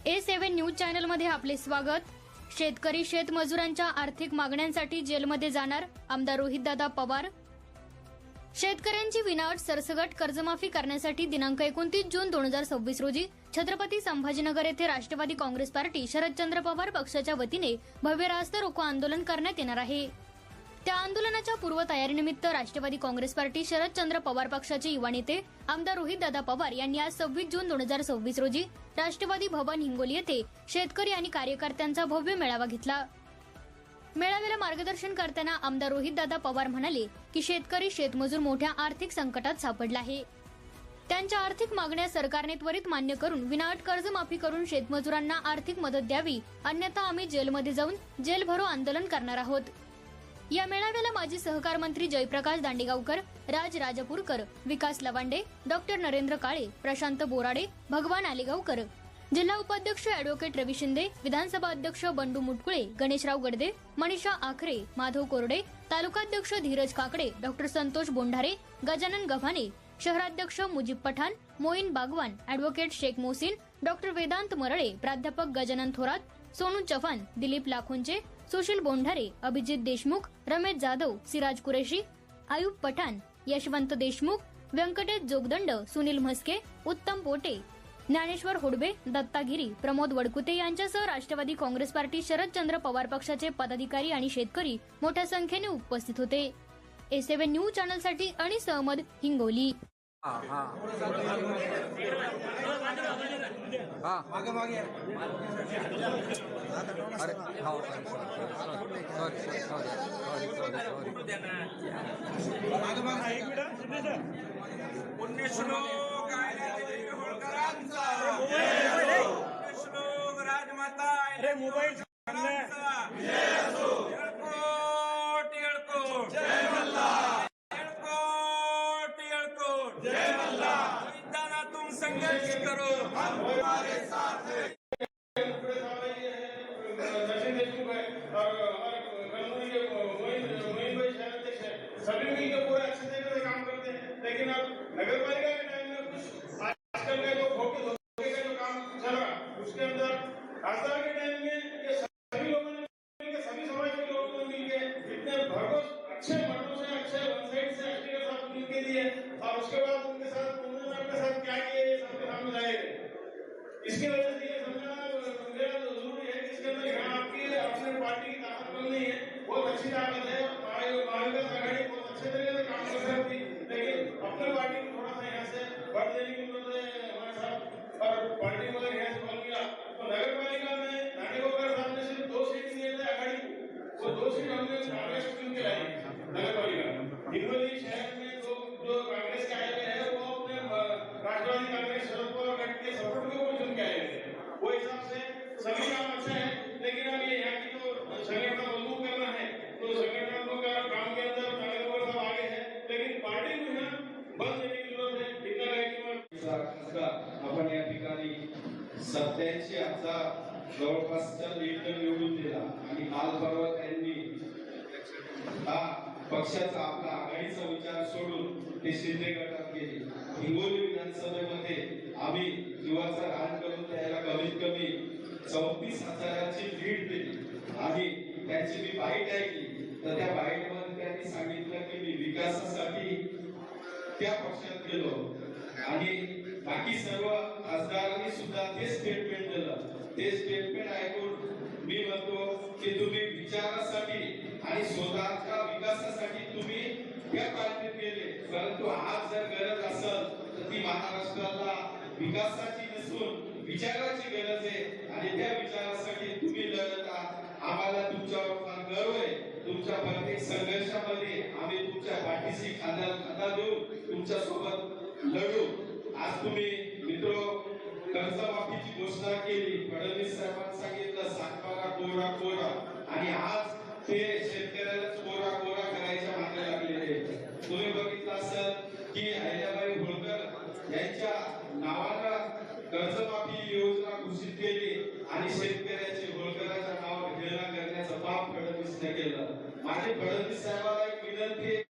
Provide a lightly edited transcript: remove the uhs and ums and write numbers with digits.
A7 news channel मध्ये आपले स्वागत। शेतकरी शेतमजुरांच्या आर्थिक मागण्यांसाठी जेलमध्ये जाणार, आमदार रोहितदादा पवार। शेतकऱ्यांची विनाअट सरसगट कर्जमाफी करण्यासाठी दिनांक 29 जून 2026 रोजी छत्रपती संभाजीनगर येथे राष्ट्रवादी काँग्रेस पार्टी शरदचंद्र पवार पक्षाच्या वतीने भव्य रास्ता रोको आंदोलन करण्यात येणार आहे। त्या आंदोलनाच्या पूर्वतयारीनिमित्त राष्ट्रवादी काँग्रेस पार्टी शरदचंद्र पवार पक्षाचे युवा नेते आमदार रोहितदादा पवार यांनी आज 26 जून 2026 रोजी राष्ट्रवादी भवन हिंगोली येथे शेतकरी आणि कार्यकर्त्यांचा भव्य मेळावा घेतला। मेळाव्याला मार्गदर्शन करताना आमदार रोहितदादा पवार म्हणाले की शेतकरी शेतमजूर मोठ्या आर्थिक संकटात सापडला आहे। त्यांच्या आर्थिक मागण्या सरकारने त्वरित मान्य करून विनाअट कर्जमाफी करून शेतमजुरांना आर्थिक मदत द्यावी, अन्यथा आम्ही जेलमध्ये जाऊन जेल भरो आंदोलन करणार आहोत। या मेळाव्याला माजी सहकार मंत्री जयप्रकाश दांडेगावकर, राज राजापूरकर, विकास लवांडे, डॉक्टर नरेंद्र काळे, प्रशांत बोराडे, भगवान आलेगावकर, जिल्हा उपाध्यक्ष ॲडव्होकेट रवी शिंदे, विधानसभा अध्यक्ष बंडू मुटकुळे, गणेशराव गडदे, मनीषा आखरे, माधव कोरडे, तालुकाध्यक्ष धीरज काकडे, डॉक्टर संतोष बोंढारे, गजानन गव्हाणे, शहराध्यक्ष मुजीब पठाण, मोईन बागवान, ॲडव्होकेट शेख मोहसिन, डॉक्टर वेदांत मरळे, प्राध्यापक गजानन थोरात, सोनू चव्हाण, दिलीप लाखोंचे, सुशील बोंढारे, अभिजित देशमुख, रमेश जाधव, सिराज कुरेशी, आयुब पठाण, यशवंत देशमुख, व्यंकटेश जोगदंड, सुनील म्हस्के, उत्तम पोटे, ज्ञानेश्वर होडबे, दत्तागिरी, प्रमोद वडकुते यांच्यासह राष्ट्रवादी काँग्रेस पार्टी शरदचंद्र पवार पक्षाचे पदाधिकारी आणि शेतकरी मोठ्या संख्येने उपस्थित होते। A7 न्यूज चॅनलसाठी अनिस अहमद, हिंगोली। संघर्ष करो, हम हमारे साथ हैं। सभी मिलकर पूरा अच्छे तरीके से काम करते हैं, लेकिन अब नगर पालिका के टाइम में कुछ आजकल का जो धोखे का जो काम चल रहा उसके अंदर खासदार के टाइम में ये सभी लोगों ने मिलकर, सभी समाज के लोगों ने मिलकर इतने भरघोस अच्छे मर्दों से, अच्छे वन साइड से एसटी के साथ मिलकर दिए और उसके बाद उनके साथ उन्होंने अपने साथ क्या किए ये सबके सामने लाए। इसकी वजह से ये समझना मेरा जरूरी है कि इसके अंदर यहाँ आपकी अपने पार्टी की ताकत बन नहीं है, बहुत अच्छी ताकत है। कांग्रेस आघाड़ी बहुत अच्छे तरीके से काम कर सकती, लेकिन अपने पार्टी को थोड़ा सा यहाँ से बढ़ देने की जरूरत है हमारे साथ। और पार्टी को अगर यहाँ से बन गया तो नगर पालिका में दांडेगावकर साहब ने सिर्फ 2 सीट दिए थे आघाड़ी को, वो 2 सीट हमने कांग्रेस चुन के लाई नगर पालिका। हिंगोली शहर में जो कांग्रेस के आए हुए हैं वो अपने राष्ट्रवादी कांग्रेस शरद पवार पार्टी के सपोर्ट के ऊपर चुन के आए थे। वो हिसाब से सभी काम अच्छा है, लेकिन अब ये यहाँ की जो संगठन मजबूत करना है तो संगठन को काम के अंदर नागरिकों सब आगे है, लेकिन पार्टी को यहाँ बंद देने की जरूरत है। इतना आपण या ठिकाणी 87,000 जवळपासच्या लीडर निवडून दिला आणि काल परवा त्यांनी पक्षाचा आपला आघाडीचा विचार सोडून ते शिंदे गटात गेले। हिंगोली विधानसभेमध्ये आम्ही जीवाचा रान करून त्याला कमीत कमी 34,000ची लीड दिली आणि त्यांची मी बाईट ऐकली तर त्या बाईटमध्ये त्यांनी सांगितलं की मी विकासासाठी त्या पक्षात गेलो आणि बाकी सर्व खासदारांनी सुद्धा ते स्टेटमेंट दिलं। ते स्टेटमेंट ऐकून मी म्हणतो की तुम्ही विचारासाठी आणि स्वतःच्या विकासासाठी तुम्ही त्या पार्टीत गेले, परंतु आज जर गरज असेल तर ती महाराष्ट्राला विकासाची नसून विचाराची गरज आहे आणि त्या विचारासाठी तुम्ही लढत आहात। आम्हाला तुमच्यावर फार गर्व आहे। तुमच्या प्रत्येक संघर्षामध्ये आम्ही तुमच्या पाठीशी खांद्याला खांदा देऊ तुमच्या सोबत लढू। आज तुम्ही मित्र कर्जमाफीची घोषणा केली, फडणवीस साहेबांनी सांगितलं 7 कोरा कोरा आणि आज ते शेतकऱ्यालाच कोरा कोरा करायच्या मागे लागलेले। तुम्ही बघितलं असेल की अहिल्याबाई होळकर यांच्या नावानं कर्जमाफी योजना घोषित केली आणि शेतकऱ्याचे होळकराच्या नावावर हेळना करण्याचं पाप फडणवीसने केलं। माझे फडणवीस साहेबांना एक विनंती आहे।